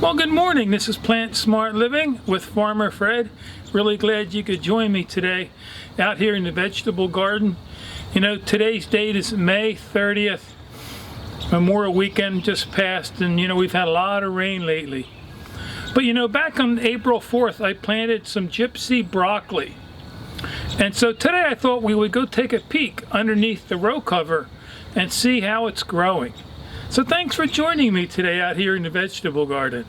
Well, good morning. This is Plant Smart Living with Farmer Fred. Really glad you could join me today out here in the vegetable garden. You know, today's date is May 30th. Memorial weekend just passed, and you know, we've had a lot of rain lately. But you know, back on April 4th, I planted some Gypsy broccoli. And so today I thought we would go take a peek underneath the row cover and see how it's growing. So thanks for joining me today out here in the vegetable garden.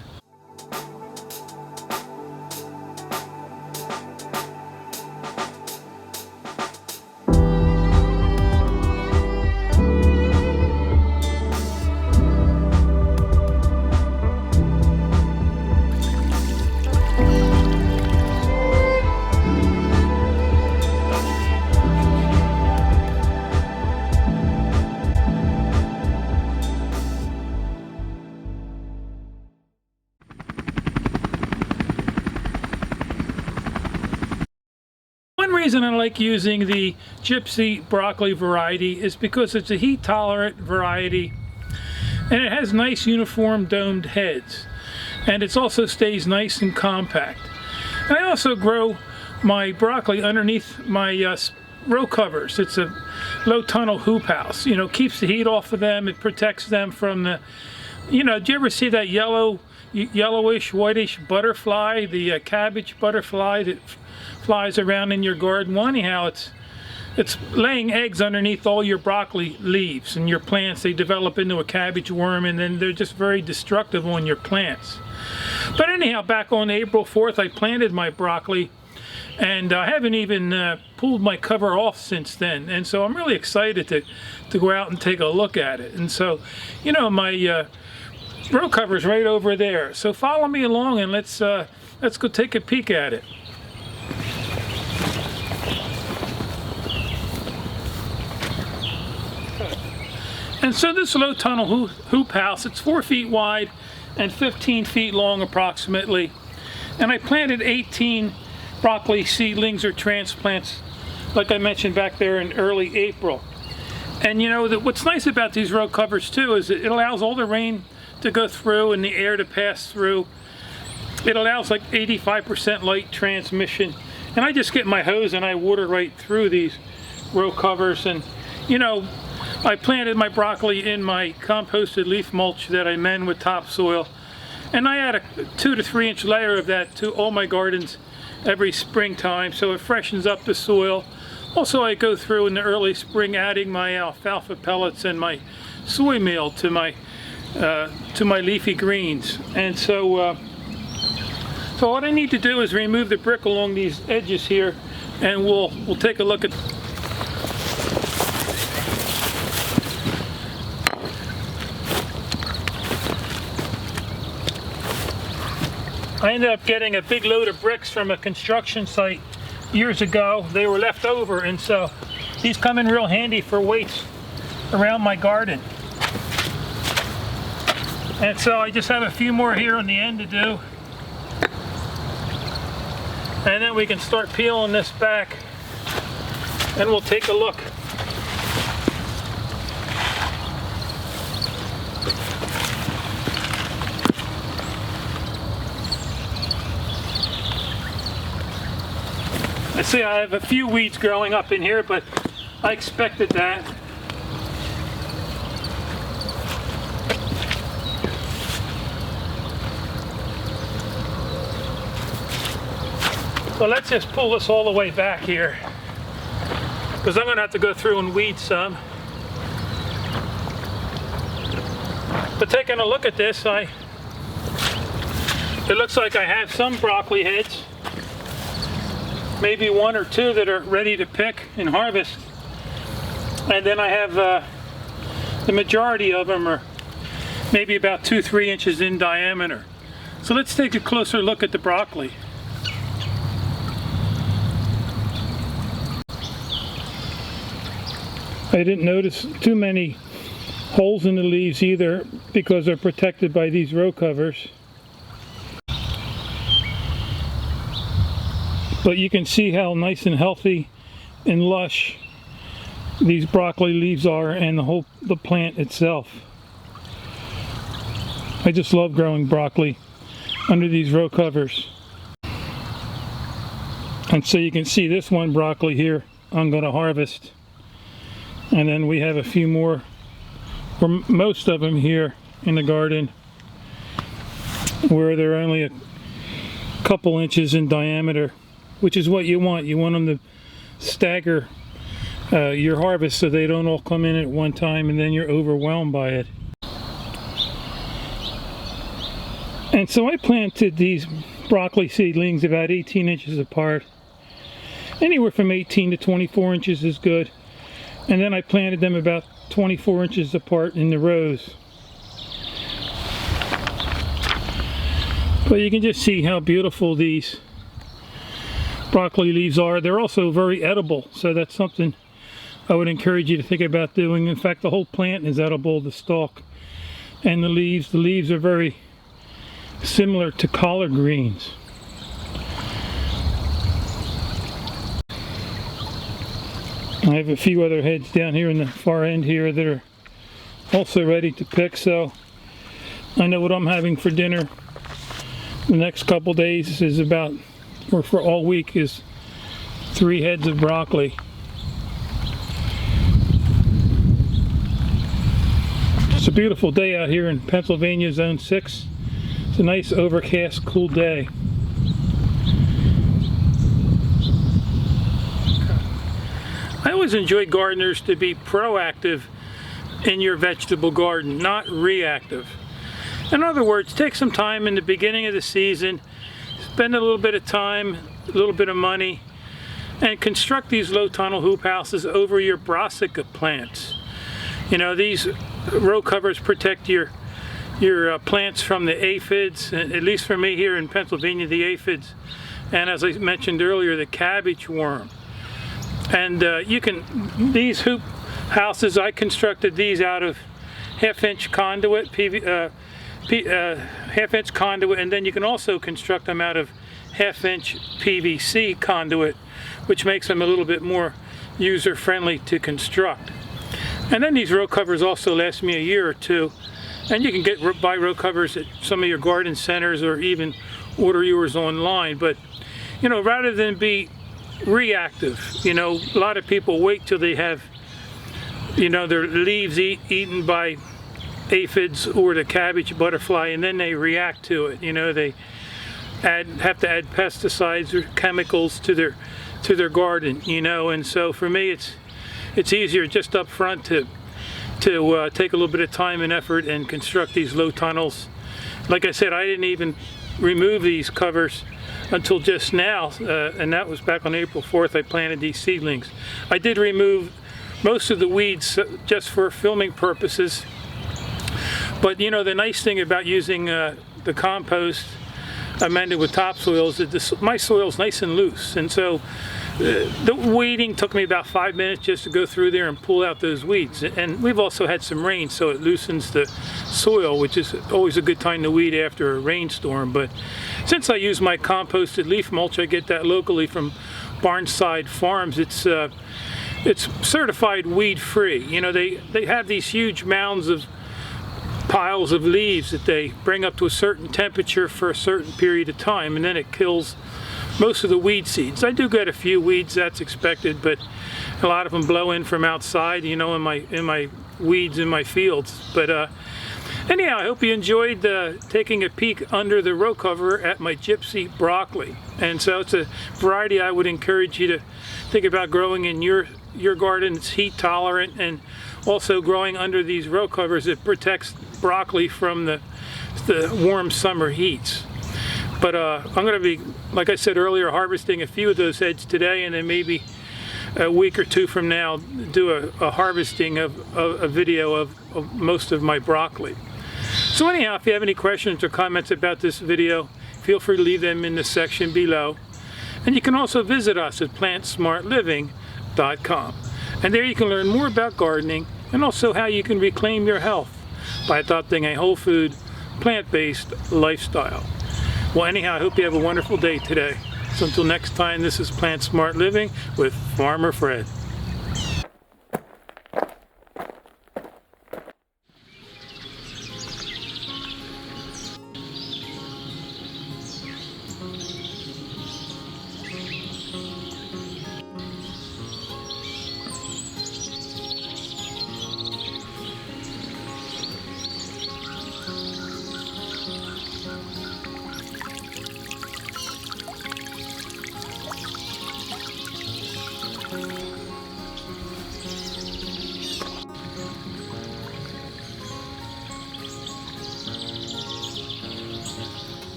One reason I like using the Gypsy broccoli variety is because it's a heat tolerant variety and it has nice uniform domed heads, and it also stays nice and compact. And I also grow my broccoli underneath my row covers. It's a low tunnel hoop house. You know, keeps the heat off of them. It protects them from the, you know, do you ever see that yellowish whitish butterfly, the cabbage butterfly that flies around in your garden? Well, anyhow, it's laying eggs underneath all your broccoli leaves, and your plants, they develop into a cabbage worm, and then they're just very destructive on your plants. But anyhow, back on April 4th, I planted my broccoli, and I haven't even pulled my cover off since then. And so I'm really excited to go out and take a look at it. And so, you know, my row cover's right over there. So follow me along and let's go take a peek at it. And so this low tunnel hoop house, it's 4 feet wide and 15 feet long approximately. And I planted 18 broccoli seedlings or transplants, like I mentioned back there, in early April. And you know, what's nice about these row covers too is it allows all the rain to go through and the air to pass through. It allows like 85% light transmission. And I just get my hose and I water right through these row covers. And you know, I planted my broccoli in my composted leaf mulch that I mend with topsoil, and I add a 2 to 3 inch layer of that to all my gardens every springtime, so it freshens up the soil. Also, I go through in the early spring adding my alfalfa pellets and my soy meal to my leafy greens. And so what I need to do is remove the brick along these edges here, and we'll take a look at. I ended up getting a big load of bricks from a construction site years ago. They were left over, and so these come in real handy for weights around my garden. And so I just have a few more here on the end to do. And then we can start peeling this back and we'll take a look. I see I have a few weeds growing up in here, but I expected that. Well, let's just pull this all the way back here, because I'm going to have to go through and weed some. But taking a look at this, it looks like I have some broccoli heads. Maybe 1 or 2 that are ready to pick and harvest. And then I have the majority of them are maybe about 2-3 inches in diameter. So let's take a closer look at the broccoli. I didn't notice too many holes in the leaves either, because they're protected by these row covers. But you can see how nice and healthy and lush these broccoli leaves are, and the plant itself. I just love growing broccoli. under these row covers. And so you can see this one broccoli here I'm going to harvest. And then we have a few more, or most of them here in the garden, where they're only a couple inches in diameter, which is what you want. You want them to stagger your harvest so they don't all come in at one time and then you're overwhelmed by it. And so I planted these broccoli seedlings about 18 inches apart. Anywhere from 18 to 24 inches is good. And then I planted them about 24 inches apart in the rows. But you can just see how beautiful these broccoli leaves are. They're also very edible, so that's something I would encourage you to think about doing. In fact, the whole plant is edible, the stalk and the leaves. The leaves are very similar to collard greens. I have a few other heads down here in the far end here that are also ready to pick, so I know what I'm having for dinner the next couple days is about, or for all week, is 3 heads of broccoli. It's a beautiful day out here in Pennsylvania, Zone 6. It's a nice overcast, cool day. I always enjoy gardeners to be proactive in your vegetable garden, not reactive. In other words, take some time in the beginning of the season, spend a little bit of time, a little bit of money, and construct these low tunnel hoop houses over your brassica plants. You know, these row covers protect your plants from the aphids, at least for me here in Pennsylvania, the aphids, and as I mentioned earlier, the cabbage worm. And these hoop houses, I constructed these out of half-inch conduit, half-inch conduit, and then you can also construct them out of half-inch PVC conduit, which makes them a little bit more user-friendly to construct. And then these row covers also last me a year or two, and you can buy row covers at some of your garden centers or even order yours online. But you know, rather than be reactive, you know, a lot of people wait till they have, you know, their leaves eaten by aphids or the cabbage butterfly, and then they react to it. You know, they have to add pesticides or chemicals to their garden, you know. And so for me, it's easier just up front to take a little bit of time and effort and construct these low tunnels. Like I said, I didn't even remove these covers until just now, and that was back on April 4th. I planted these seedlings. I did remove most of the weeds just for filming purposes, but you know, the nice thing about using the compost amended with topsoil is that my soil is nice and loose, and so the weeding took me about 5 minutes just to go through there and pull out those weeds. And we've also had some rain, so it loosens the soil, which is always a good time to weed after a rainstorm. But since I use my composted leaf mulch, I get that locally from Barnside Farms. It's certified weed-free. You know, they have these huge mounds of piles of leaves that they bring up to a certain temperature for a certain period of time, and then it kills most of the weed seeds. I do get a few weeds, that's expected, but a lot of them blow in from outside, you know, in my weeds in my fields. But anyhow, I hope you enjoyed taking a peek under the row cover at my Gypsy broccoli. And so it's a variety I would encourage you to think about growing in your garden. It's heat tolerant, and also growing under these row covers, it protects broccoli from the warm summer heats. But I'm going to be, like I said earlier, harvesting a few of those heads today, and then maybe a week or two from now do a harvesting of a video of most of my broccoli. So anyhow, if you have any questions or comments about this video, feel free to leave them in the section below. And you can also visit us at plantsmartliving.com. And there you can learn more about gardening and also how you can reclaim your health by adopting a whole food, plant-based lifestyle. Well, anyhow, I hope you have a wonderful day today. So until next time, this is Plant Smart Living with Farmer Fred.